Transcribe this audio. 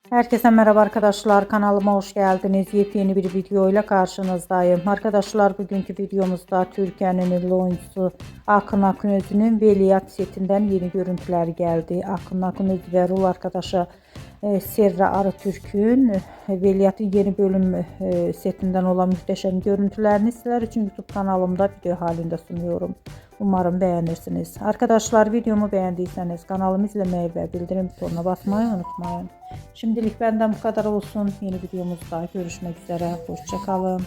Herkese merhaba arkadaşlar, kanalıma hoş geldiniz. Yepyeni bir video ile karşınızdayım. Arkadaşlar, bugünkü videomuzda Türkiye'nin ünlü oyuncusu Akın Akınözü'nün Veliaht setinden yeni görüntüler geldi. Akın Akınözü ve rol arkadaşı Serra Arıtürk'ün Veliaht'ın yeni bölüm setinden olan muhteşem görüntülerini sizler için YouTube kanalımda video halinde sunuyorum. Umarım beğenirsiniz. Arkadaşlar, videomu beğendiyseniz kanalımı izlemeyi ve bildirim butonuna basmayı unutmayın. Şimdilik benden bu kadar olsun. Yeni videomuzda görüşmek üzere. Hoşça kalın.